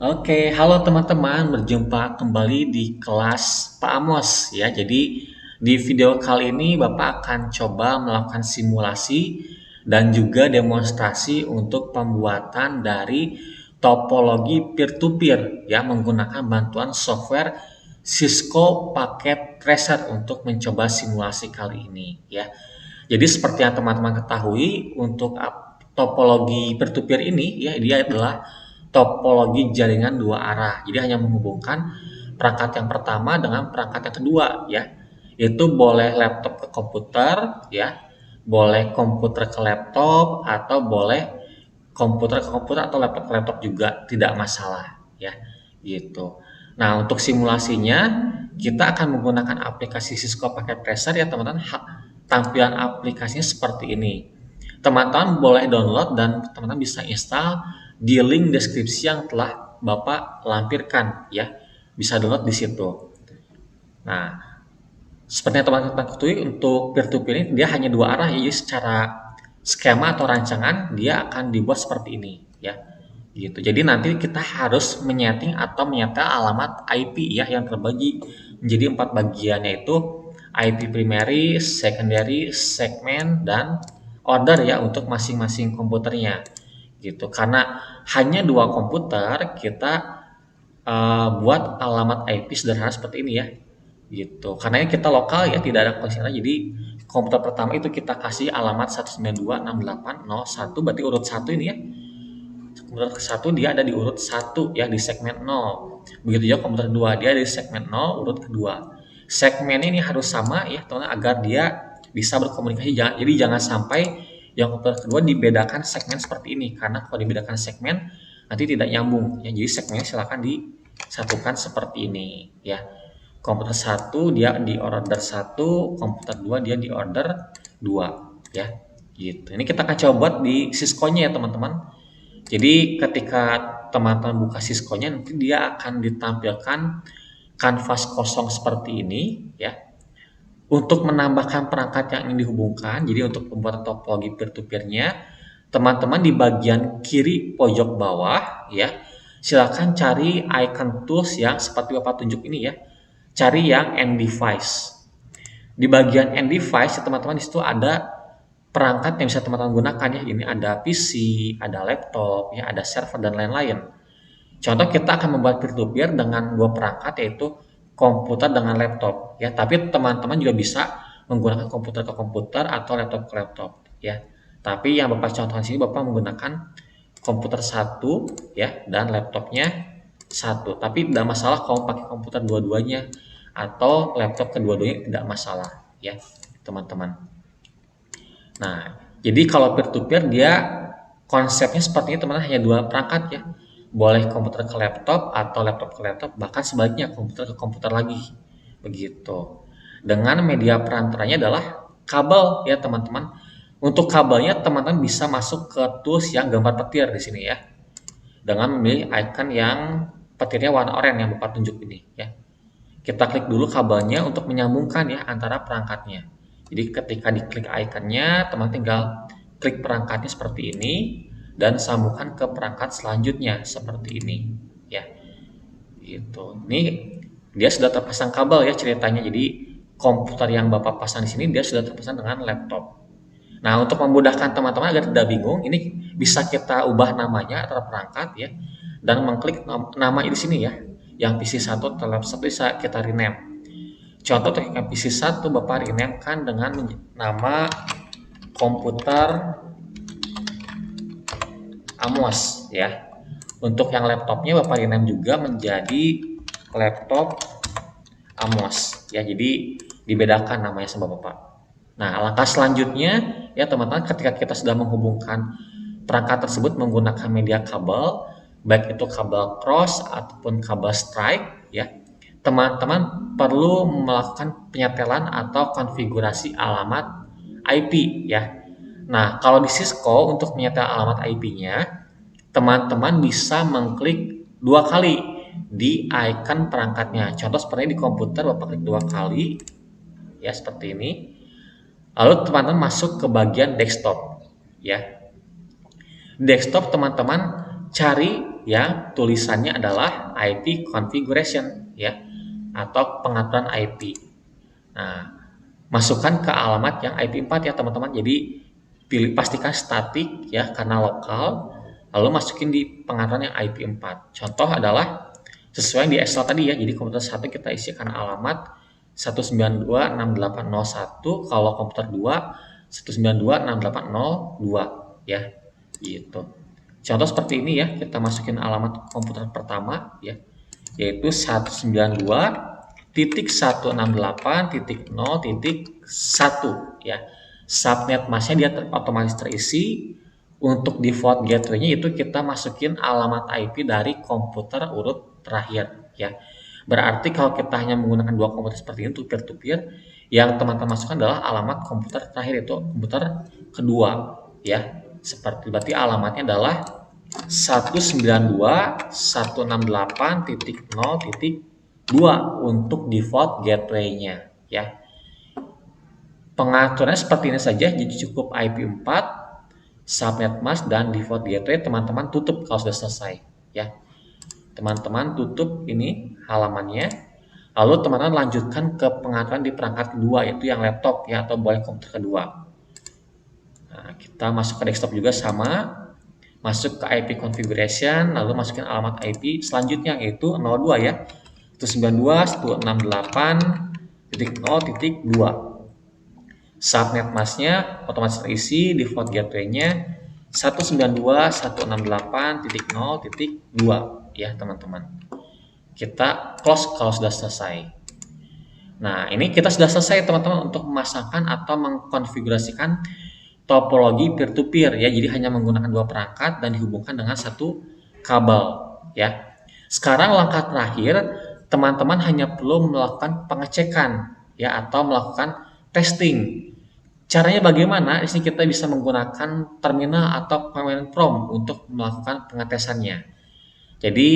Oke, halo teman-teman, berjumpa kembali di kelas Pak Amos ya. Jadi di video kali ini Bapak akan coba melakukan simulasi dan juga demonstrasi untuk pembuatan dari topologi peer-to-peer ya menggunakan bantuan software Cisco Packet Tracer untuk mencoba simulasi kali ini ya. Jadi seperti yang teman-teman ketahui untuk topologi peer-to-peer ini ya dia adalah topologi jaringan dua arah. Jadi hanya menghubungkan perangkat yang pertama dengan perangkat yang kedua ya. Itu boleh laptop ke komputer ya, boleh komputer ke laptop atau boleh komputer ke komputer atau laptop ke laptop juga tidak masalah ya gitu. Nah, untuk simulasinya kita akan menggunakan aplikasi Cisco Packet Tracer ya teman-teman. Tampilan aplikasinya seperti ini. Teman-teman boleh download dan teman-teman bisa install di link deskripsi yang telah Bapak lampirkan ya. Bisa download di situ. Nah, seperti yang teman-teman ketahui untuk peer-to-peer ini dia hanya dua arah ya. Jadi secara skema atau rancangan dia akan dibuat seperti ini ya. Gitu. Jadi nanti kita harus menyeting atau menyetel alamat IP ya yang terbagi menjadi 4 bagiannya itu IP primary, secondary, segment dan order ya untuk masing-masing komputernya. Gitu. Karena hanya dua komputer kita buat alamat IP sederhana seperti ini ya gitu karena kita lokal ya tidak ada koneksi jadi komputer pertama itu kita kasih alamat 192.68.01 berarti urut 1 ini ya. Komputer ke satu dia ada di urut 1 ya di segmen 0. Begitu juga komputer 2 dia ada di segmen 0 urut kedua. Segmen ini harus sama ya teman agar dia bisa berkomunikasi jadi jangan sampai yang komputer kedua dibedakan segmen seperti ini karena kalau dibedakan segmen nanti tidak nyambung ya. Jadi segmennya silakan disatukan seperti ini ya. Komputer 1 dia di order 1, komputer 2 dia di order 2 ya. Gitu. Ini kita akan coba buat di Cisco-nya ya teman-teman. Jadi ketika teman-teman buka Cisco-nya nanti dia akan ditampilkan kanvas kosong seperti ini ya. Untuk menambahkan perangkat yang ingin dihubungkan, jadi untuk pembuatan topologi peer-to-peer-nya, teman-teman di bagian kiri pojok bawah ya, silakan cari icon tools yang seperti Bapak tunjuk ini ya. Cari yang end device. Di bagian end device teman-teman di situ ada perangkat yang bisa teman-teman gunakan ya. Ini ada PC, ada laptop, ya, ada server dan lain-lain. Contoh kita akan membuat peer-to-peer dengan dua perangkat yaitu komputer dengan laptop ya. Tapi teman-teman juga bisa menggunakan komputer ke komputer atau laptop ke laptop ya. Tapi yang Bapak contohkan sini Bapak menggunakan komputer satu ya dan laptopnya satu. Tapi tidak masalah kalau pakai komputer dua-duanya atau laptop kedua-duanya tidak masalah ya teman-teman. Nah, jadi kalau peer-to-peer dia konsepnya sepertinya teman-teman hanya dua perangkat ya. Boleh komputer ke laptop atau laptop ke laptop, bahkan sebaliknya komputer ke komputer lagi. Begitu. Dengan media perantaranya adalah kabel ya teman-teman. Untuk kabelnya teman-teman bisa masuk ke tools yang gambar petir di sini ya. Dengan memilih icon yang petirnya warna oranye yang Bapak tunjuk ini ya. Kita klik dulu kabelnya untuk menyambungkan ya antara perangkatnya. Jadi ketika diklik ikonnya, teman tinggal klik perangkatnya seperti ini dan sambungkan ke perangkat selanjutnya seperti ini ya. Gitu. Ini dia sudah terpasang kabel ya ceritanya. Jadi komputer yang Bapak pasang di sini dia sudah terpasang dengan laptop. Nah, untuk memudahkan teman-teman agar tidak bingung, ini bisa kita ubah namanya antara perangkat ya dan mengklik nama di sini ya. Yang PC1 atau laptop 1 bisa kita rename. Contoh untuk yang PC1 Bapak rename kan dengan nama komputer Amos ya. Untuk yang laptopnya Bapak rename juga menjadi laptop Amos ya. Jadi dibedakan namanya sama Bapak. Nah, langkah selanjutnya ya teman-teman ketika kita sudah menghubungkan perangkat tersebut menggunakan media kabel, baik itu kabel cross ataupun kabel stripe ya. Teman-teman perlu melakukan penyetelan atau konfigurasi alamat IP ya. Nah, kalau di Cisco untuk menyetel alamat IP-nya, teman-teman bisa mengklik dua kali di icon perangkatnya. Contoh seperti di komputer Bapak klik dua kali ya seperti ini. Lalu teman-teman masuk ke bagian desktop ya. Desktop teman-teman cari yang tulisannya adalah IP configuration ya, atau pengaturan IP. Nah, masukkan ke alamat yang IP4 ya teman-teman. Jadi pastikan statik ya karena lokal, lalu masukin di pengaturan yang IP4. Contoh adalah sesuai di Excel tadi ya. Jadi komputer 1 kita isikan alamat 192.6801, kalau komputer 2 192.6802 ya. Gitu. Contoh seperti ini ya, kita masukin alamat komputer pertama ya, yaitu 192.168.0.1 ya. Subnet masknya dia otomatis terisi. Untuk default gateway-nya itu kita masukin alamat IP dari komputer urut terakhir ya. Berarti kalau kita hanya menggunakan dua komputer seperti ini untuk peer-to-peer, yang teman-teman masukkan adalah alamat komputer terakhir, itu komputer kedua ya. Seperti berarti alamatnya adalah 192.168.0.2 untuk default gateway-nya ya. Pengaturannya seperti ini saja, jadi cukup IP4, subnet mask, dan default gateway. Teman-teman tutup kalau sudah selesai ya. Teman-teman tutup ini halamannya, lalu teman-teman lanjutkan ke pengaturan di perangkat kedua, yaitu yang laptop ya, atau boleh komputer kedua. Nah, kita masuk ke desktop juga sama, masuk ke IP configuration, lalu masukin alamat IP selanjutnya, yaitu 02 ya, 192.168.0.2. Subnet masknya otomatis terisi, default gateway-nya 192.168.0.2 ya teman-teman. Kita close kalau sudah selesai. Nah, ini kita sudah selesai teman-teman untuk memasangkan atau mengkonfigurasikan topologi peer-to-peer ya. Jadi hanya menggunakan dua perangkat dan dihubungkan dengan satu kabel ya. Sekarang langkah terakhir, teman-teman hanya perlu melakukan pengecekan ya, atau melakukan testing. Caranya bagaimana? Di sini kita bisa menggunakan terminal atau command prompt untuk melakukan pengetesannya. Jadi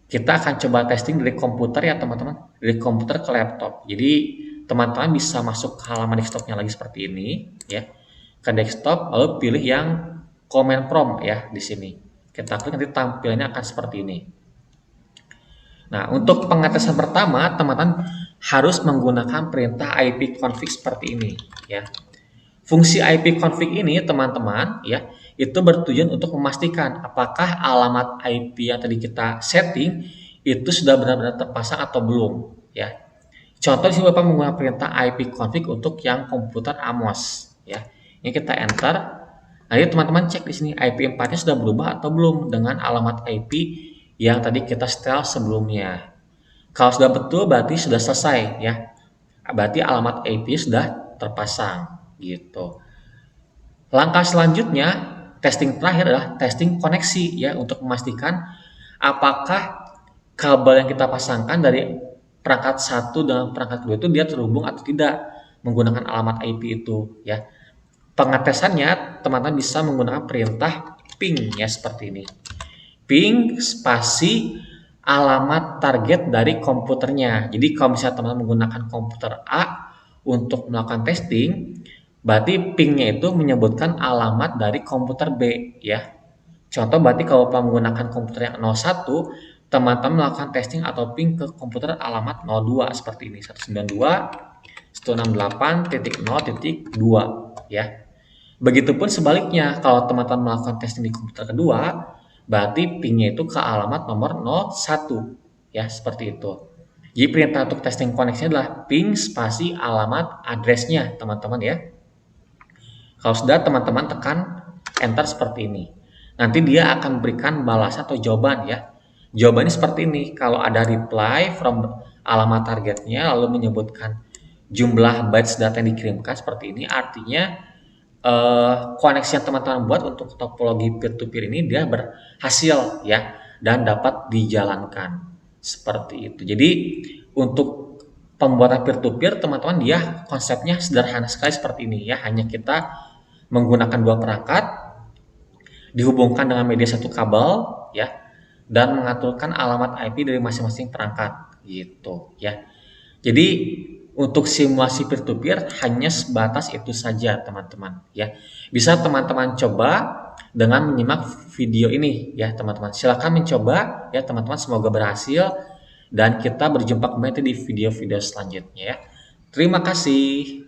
kita akan coba testing dari komputer ya teman-teman, dari komputer ke laptop. Jadi teman-teman bisa masuk ke halaman desktopnya lagi seperti ini ya, ke desktop, lalu pilih yang command prompt ya di sini. Kita klik, nanti tampilannya akan seperti ini. Nah, untuk pengetesan pertama, teman-teman harus menggunakan perintah ipconfig seperti ini ya. Fungsi ipconfig ini teman-teman ya, itu bertujuan untuk memastikan apakah alamat IP yang tadi kita setting itu sudah benar-benar terpasang atau belum ya. Contoh di sini Bapak menggunakan perintah ipconfig untuk yang komputer Amos ya. Ini kita enter. Nanti teman-teman cek di sini IP4-nya sudah berubah atau belum dengan alamat IP yang tadi kita setel sebelumnya. Kalau sudah betul berarti sudah selesai ya. Berarti alamat IP sudah terpasang gitu. Langkah selanjutnya, testing terakhir adalah testing koneksi ya, untuk memastikan apakah kabel yang kita pasangkan dari perangkat satu dengan perangkat kedua itu dia terhubung atau tidak menggunakan alamat IP itu ya. Pengetesannya teman-teman bisa menggunakan perintah ping ya, seperti ini. Ping spasi alamat target dari komputernya. Jadi kalau misalnya teman-teman menggunakan komputer A untuk melakukan testing, berarti pingnya itu menyebutkan alamat dari komputer B ya. Contoh berarti kalau menggunakan komputer yang 01, teman-teman melakukan testing atau ping ke komputer alamat 02 seperti ini, 192.168.0.2 ya. Begitupun sebaliknya, kalau teman-teman melakukan testing di komputer kedua, berarti pingnya itu ke alamat nomor 01 ya, seperti itu. Jadi perintah untuk testing koneksinya adalah ping spasi alamat addressnya teman-teman ya. Kalau sudah, teman-teman tekan enter seperti ini. Nanti dia akan berikan balasan atau jawaban ya. Jawabannya seperti ini. Kalau ada reply from alamat targetnya lalu menyebutkan jumlah bytes data yang dikirimkan seperti ini, artinya koneksi yang teman-teman buat untuk topologi peer-to-peer ini dia berhasil ya, dan dapat dijalankan seperti itu. Jadi untuk pembuatan peer-to-peer teman-teman, dia konsepnya sederhana sekali seperti ini ya. Hanya kita menggunakan dua perangkat, dihubungkan dengan media satu kabel ya, dan mengaturkan alamat IP dari masing-masing perangkat gitu ya. Jadi untuk simulasi peer-to-peer hanya sebatas itu saja teman-teman ya. Bisa teman-teman coba dengan menyimak video ini ya teman-teman. Silahkan mencoba ya teman-teman, semoga berhasil dan kita berjumpa kembali di video-video selanjutnya ya. Terima kasih.